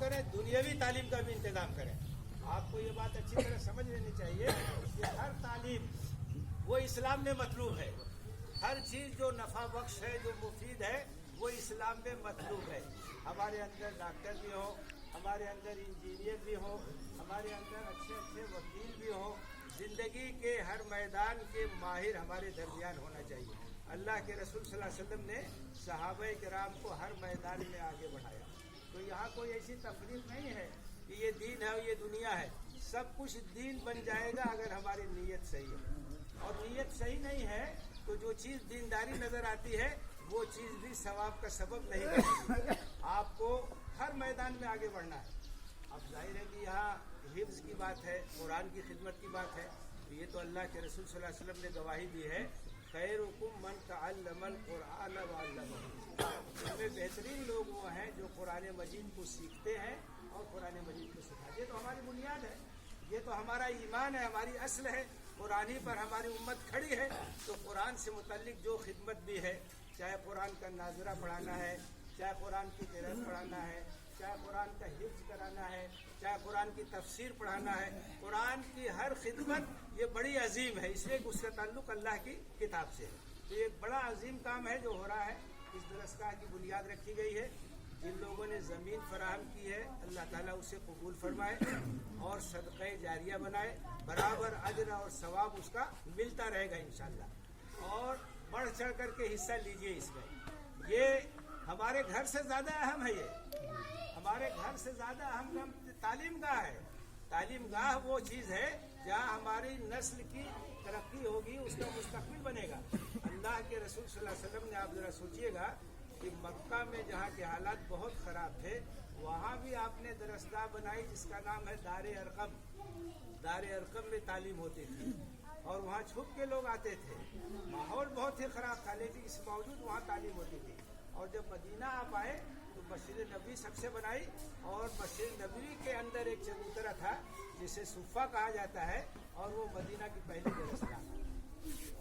کریں دنیاوی تعلیم کا بھی انتظام کریں. آپ کو یہ بات اچھی طرح سمجھ لینی چاہیے کہ ہر تعلیم وہ اسلام میں مطلوب ہے. ہر چیز جو نفع بخش ہے، جو مفید ہے، وہ اسلام میں مطلوب ہے. ہمارے اندر ڈاکٹر بھی ہو، ہمارے اندر انجینئر بھی ہو، ہمارے اندر اچھے اچھے وکیل بھی ہو. زندگی کے ہر میدان کے ماہر ہمارے درمیان ہونا چاہیے. اللہ کے رسول صلی اللہ علیہ وسلم نے صحابہ کرام کو ہر میدان میں آگے بڑھایا. تو یہاں کوئی ایسی تفریق نہیں ہے کہ یہ دین ہے اور یہ دنیا ہے. سب کچھ دین بن جائے گا اگر ہماری نیت صحیح ہے. اور نیت صحیح نہیں ہے تو جو چیز دینداری نظر آتی ہے وہ چیز بھی ثواب کا سبب نہیں بنے. آپ کو ہر میدان میں آگے بڑھنا ہے. اب ظاہر ہے کہ یہاں حفظ کی بات ہے، قرآن کی خدمت کی بات ہے. تو یہ تو اللہ کے رسول صلی اللہ علیہ وسلم نے گواہی دی ہے، خیرکم من تعلم القرآن وعلمہ. ان میں بہترین لوگ وہ ہیں جو قرآن مجید کو سیکھتے ہیں اور قرآن مجید کو سکھاتے ہیں. یہ تو ہماری بنیاد ہے، یہ تو ہمارا ایمان ہے، ہماری اصل ہے. قرآن ہی پر ہماری امت کھڑی ہے. تو قرآن سے متعلق جو خدمت بھی ہے، چاہے قرآن کا ناظرہ پڑھانا ہے، چاہے قرآن کی قرأت پڑھانا ہے، چاہے قرآن کا حفظ کرانا ہے، چاہے قرآن کی تفسیر پڑھانا ہے، قرآن کی ہر خدمت یہ بڑی عظیم ہے. اس لیے کہ اس کا تعلق اللہ کی کتاب سے ہے. تو یہ ایک بڑا عظیم کام ہے جو ہو رہا ہے. اس درسگاہ کی بنیاد رکھی گئی ہے. جن لوگوں نے زمین فراہم کی ہے اللہ تعالیٰ اسے قبول فرمائے اور صدقہ جاریہ بنائے. برابر اجر اور ثواب اس کا ملتا رہے گا انشاءاللہ. اور بڑھ چڑھ کر کے حصہ لیجئے اس میں. یہ ہمارے گھر سے زیادہ اہم ہے. یہ ہمارے گھر سے زیادہ اہم کام تعلیم گاہ ہے. تعلیم گاہ وہ چیز ہے جہاں ہماری نسل کی ترقی ہوگی، اس کا مستقبل بنے گا. اللہ کے رسول صلی اللہ علیہ وسلم نے، آپ ذرا سوچئے گا کہ مکہ میں جہاں کے حالات بہت خراب تھے وہاں بھی آپ نے درسگاہ بنائی جس کا نام ہے دار ارقم. دار ارقم میں تعلیم ہوتی تھی اور وہاں چھپ کے لوگ آتے تھے. ماحول بہت ہی خراب تھا لیکن اس باوجود وہاں تعلیم ہوتی تھی. اور جب مدینہ آپ آئے تو مسجد نبوی سب سے بنائی اور مسجد نبوی کے اندر ایک چبوترا تھا جسے صفہ کہا جاتا ہے اور وہ مدینہ کی پہلی درسگاہ.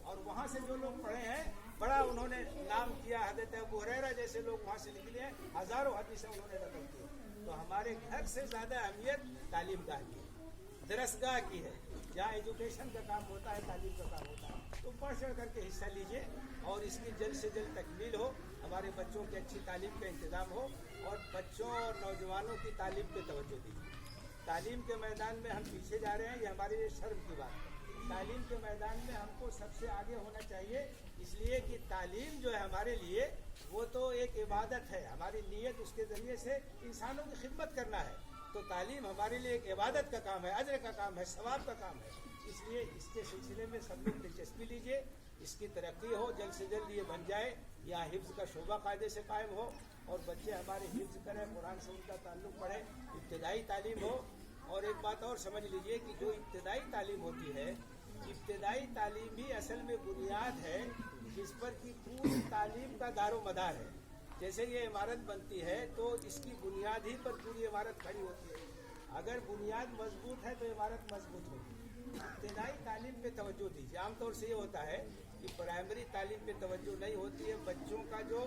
اور وہاں سے جو لوگ پڑھے ہیں بڑا انہوں نے نام کیا. حضرت ابو ہریرہ جیسے لوگ وہاں سے نکلے ہیں، ہزاروں حدیثیں انہوں نے نقل کی. تو ہمارے گھر سے زیادہ اہمیت تعلیم گاہ کی ہے، درسگاہ کی ہے. جہاں ایجوکیشن کا کام ہوتا ہے، تعلیم کا کام ہوتا ہے. تو بڑھ چڑھ کر کے حصہ لیجئے اور اس کی جلد سے جلد تکمیل ہو. ہمارے بچوں کی اچھی تعلیم کا انتظام ہو اور بچوں اور نوجوانوں کی تعلیم پہ توجہ دیجیے. تعلیم کے میدان میں ہم پیچھے جا رہے ہیں، یہ ہمارے لیے شرم کی بات ہے. تعلیم کے میدان میں ہم کو سب سے آگے ہونا چاہیے، اس لیے کہ تعلیم جو ہے ہمارے لیے وہ تو ایک عبادت ہے. ہماری نیت اس کے ذریعے سے انسانوں کی خدمت کرنا ہے. تو تعلیم ہمارے لیے ایک عبادت کا کام ہے، اجر کا کام ہے، ثواب کا کام ہے. اس لیے اس کے سلسلے میں سب لوگ دلچسپی لیجیے، اس کی ترقی ہو، جلد سے جلد یہ بن جائے. یہاں حفظ کا شعبہ قاعدے سے قائم ہو اور بچے ہمارے حفظ کریں، قرآن سے ان کا تعلق پڑھیں، ابتدائی تعلیم ہو. اور ایک بات اور سمجھ لیجیے کہ جو ابتدائی تعلیم ہوتی ہے، ابتدائی تعلیم ہی اصل میں بنیاد ہے جس پر کی پوری تعلیم کا دار و مدار ہے. جیسے یہ عمارت بنتی ہے تو اس کی بنیاد ہی پر پوری عمارت کھڑی ہوتی ہے. اگر بنیاد مضبوط ہے تو عمارت مضبوط ہوگی. ابتدائی تعلیم پہ توجہ دیجیے. عام طور سے یہ ہوتا ہے کہ پرائمری تعلیم پہ توجہ نہیں ہوتی ہے. بچوں کا جو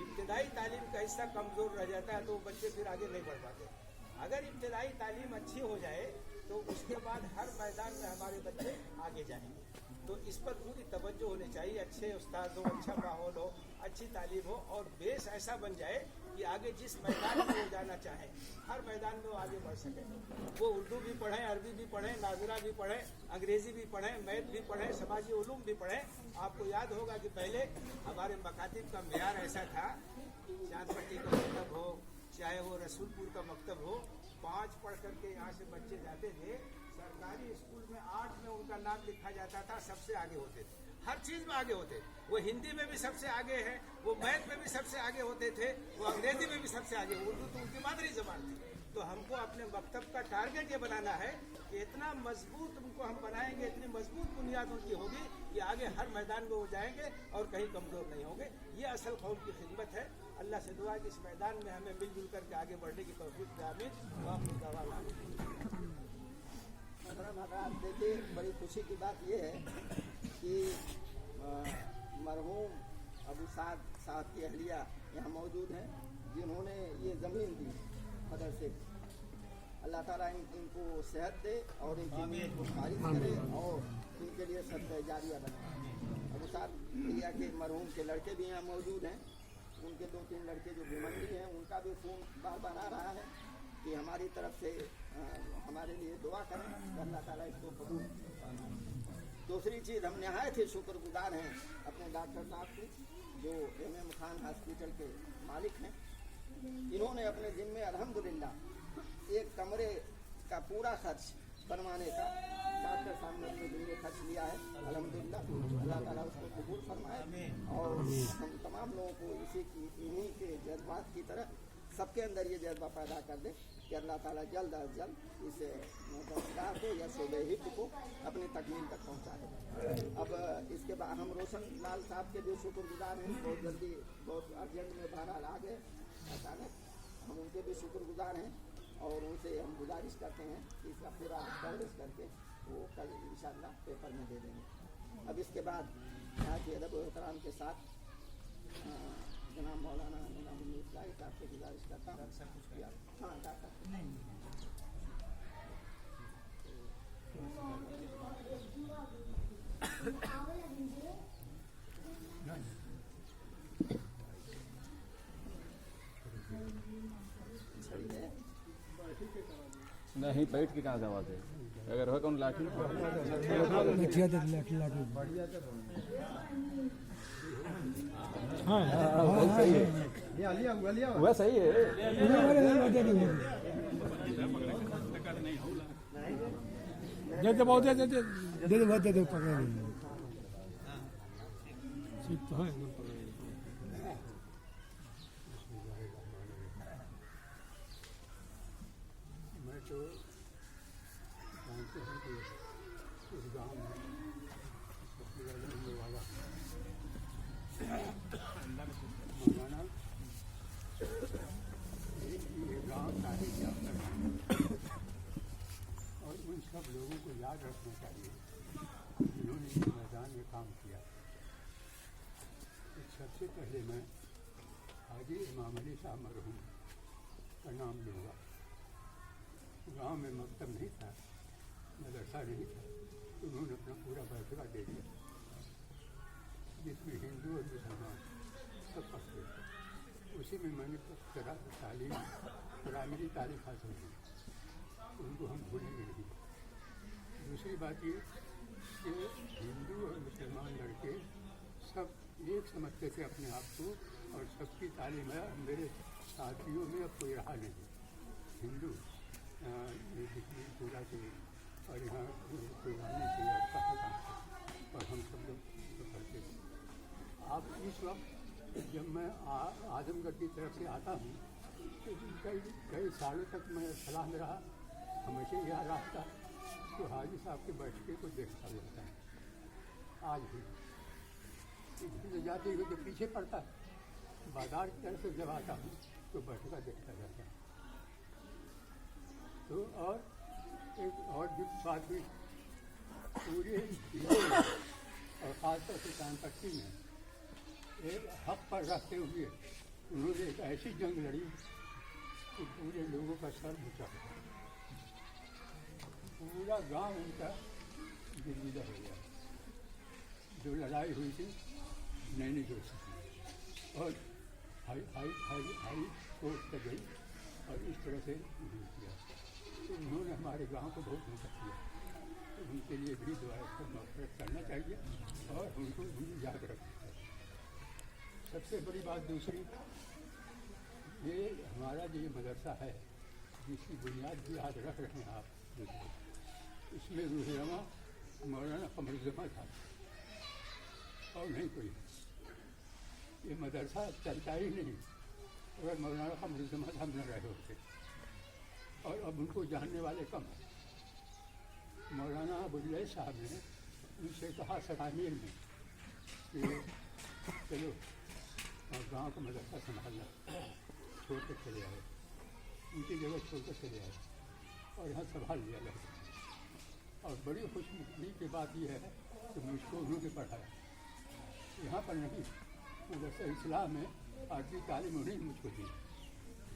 ابتدائی تعلیم کا حصہ کمزور رہ جاتا ہے تو وہ بچے پھر آگے نہیں بڑھ پاتے. اگر ابتدائی تعلیم اچھی ہو جائے تو اس کے بعد ہر میدان میں ہمارے بچے آگے جائیں گے. تو اس پر پوری توجہ ہونی چاہیے. اچھے استاد ہو، اچھا ماحول ہو، اچھی تعلیم ہو اور بیس ایسا بن جائے کہ آگے جس میدان میں وہ جانا چاہیں ہر میدان میں وہ آگے بڑھ سکے. وہ اردو بھی پڑھیں، عربی بھی پڑھیں، ناظرہ بھی پڑھیں، انگریزی بھی پڑھیں، میتھ بھی پڑھیں، سماجی علوم بھی پڑھیں. آپ کو یاد ہوگا کہ پہلے ہمارے مکاتب کا معیار ایسا تھا، چاند پٹی کا مکتب ہو چاہے وہ رسول پور کا مکتب ہو، 5 پڑھ کر کے یہاں سے بچے جاتے تھے. سرکاری اسکول میں 8 میں ان کا نام لکھا جاتا تھا. سب سے آگے ہوتے تھے، ہر چیز میں آگے ہوتے. وہ ہندی میں بھی سب سے آگے ہے، وہ میتھ میں بھی سب سے آگے ہوتے تھے، وہ انگریزی میں بھی سب سے آگے. اردو تو ان کی مادری زبان تھی. تو ہم کو اپنے مکتب کا ٹارگیٹ یہ بنانا ہے کہ اتنا مضبوط ان کو ہم بنائیں گے، اتنی مضبوط بنیاد ان کی ہوگی کہ آگے ہر میدان میں وہ جائیں گے اور کہیں کمزور نہیں ہوں گے. یہ اصل قوم کی خدمت ہے. اللہ سے دعا کہ اس میدان میں ہمیں مل جل کر کے آگے بڑھنے کی توفیق دے. آمین. آپ دیکھیے، بڑی خوشی کی بات یہ ہے کہ مرحوم ابو سعد صاحب کی اہلیہ یہاں موجود ہیں جنہوں نے یہ زمین دی مدرسے. اللہ تعالیٰ ان کو صحت دے اور ان کی نیت کو خارج کرے اور ان کے لیے صدقہ جاریہ بنائے. ابو صاحب بھیا کے مرحوم کے لڑکے بھی یہاں موجود ہیں. ان کے 2-3 لڑکے جو بھیمنڈی ہیں ان کا بھی فون بار بار آ رہا ہے کہ ہماری طرف سے ہمارے لیے دعا کریں کہ اللہ تعالیٰ اس کو قبول. دوسری چیز ہم نہایت ہی شکر گزار ہیں اپنے ڈاکٹر صاحب کے جو MM خان ہاسپٹل کے مالک ہیں. انہوں نے اپنے ذمے الحمدللہ ایک کمرے کا پورا خرچ بنوانے کا ڈاکٹر صاحب نے اپنے ذمے خرچ لیا ہے. الحمدللہ اللہ تعالیٰ اس کو قبول فرمائے اور ہم تمام لوگوں کو انہی کے جذبات کی طرح سب کے اندر یہ جذبہ پیدا کر دے کہ اللہ تعالیٰ جلد از جلد اس درگاہ کو یا شعبہ حفظ کو اپنی تکمیل تک پہنچا دے. اب اس کے بعد ہم روشن لال صاحب کے بھی شکر گزار ہیں. بہت جلدی بہت ارجنٹ میں بہرحال آ گئے اچانک. ہم ان کے بھی شکر گزار ہیں اور ان سے ہم گزارش کرتے ہیں کہ اس کا پورا کوریج کر کے وہ کل انشاءاللہ پیپر میں دے دیں گے. اب اس کے بعد یہاں کے ادب و احترام کے ساتھ جناب مولانا نظام الاسلامی صاحب سے گزارش کرتا ہوں. سب کچھ کیا ہاں ڈاکٹر نہیں بیٹھ کے کہاں سے آواز ہے اگر ہو کون لاٹھی وہ صحیح ہے. میں تو جانتے ہیں کہ اس گاؤں میں سب سے زیادہ ہونے والا مولانا یہ گاؤں تاریخ یافتہ ہے اور ان سب لوگوں کو یاد رکھنا چاہیے جنہوں نے اس میدان میں کام کیا. سب سے پہلے میں حاجی امام علی صاحب مرحوم کا نام لوں گا. گاؤں میں مکتب نہیں تھا, مدرسہ نہیں تھا, تو انہوں نے اپنا پورا بیٹھا دے دیا جس میں ہندو اور مسلمان سب پڑھتے تھے. اسی میں میں نے تعلیم پرائمری تعلیم حاصل کی, ان کو ہم بھولیں گے نہیں. دوسری بات یہ کہ ہندو اور مسلمان لڑکے سب ایک سمجھتے تھے اپنے آپ کو اور سب کی تعلیم ہے. میرے ساتھیوں میں اب کوئی رہا نہیں. ہندو دکھنے پورا سے اور یہاں قربانی سے اور کہاں کہاں اور ہم سب لوگ کرتے تھے. آپ اس وقت جب میں اعظم گڑھ کی طرف سے آتا ہوں تو کئی سالوں تک میں فلاح میں رہا, ہمیشہ یہاں رہا تھا تو حاجی صاحب کے بیٹھے کو دیکھتا رہتا ہے. آج بھی جاتے ہوئے جو پیچھے پڑتا ہے بازار کی طرف سے جب آتا ہوں تو بیٹھ کر دیکھتا رہتا ہے. تو اور ایک اور بھی بات بھی پورے اور خاص طور سے کان پٹی میں ایک حق پر رکھتے ہوئے انہوں نے ایک ایسی جنگ لڑی کہ پورے لوگوں کا سر اونچا ہوا, پورا گاؤں ان کا گرویدہ ہو گیا. جو لڑائی ہوئی تھی نہیں جو سکی اور ہائی کورٹ تک گئی اور اس طرح سے نہیں کیا. تو انہوں نے ہمارے گاؤں کو بہت مدد کیا. تو ان کے لیے بھی دعا مغفرت کرنا چاہیے اور ان کو بھی یاد رکھنا چاہیے. سب سے بڑی بات دوسری, یہ ہمارا جو یہ مدرسہ ہے جس کی بنیاد بھی آج رکھ رہے ہیں آپ, اس میں روح رواں مولانا قمر الزمان تھا اور نہیں کوئی. یہ مدرسہ چلتا ہی نہیں اگر مولانا قمر الزمان ہم نہ رہے ہوتے, اور اب ان کو جاننے والے کم ہیں. مولانا ابواللہ صاحب نے ان سے کہا سرامیر میں کہ چلو اور گاؤں کا مدرسہ سنبھالنا, چھوڑ کر چلے آئے, ان کی جگہ چھوڑ کر چلے آئے اور یہاں سنبھال لیا لڑکا. اور بڑی خوش نصیبی کی بات یہ ہے کہ مجھ کو انہوں نے پڑھایا. یہاں پر نہیں, مدرسہ اسلام میں عربی تعلیم انہیں مجھ کو دی,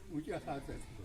مجھے اساتذہ تھے.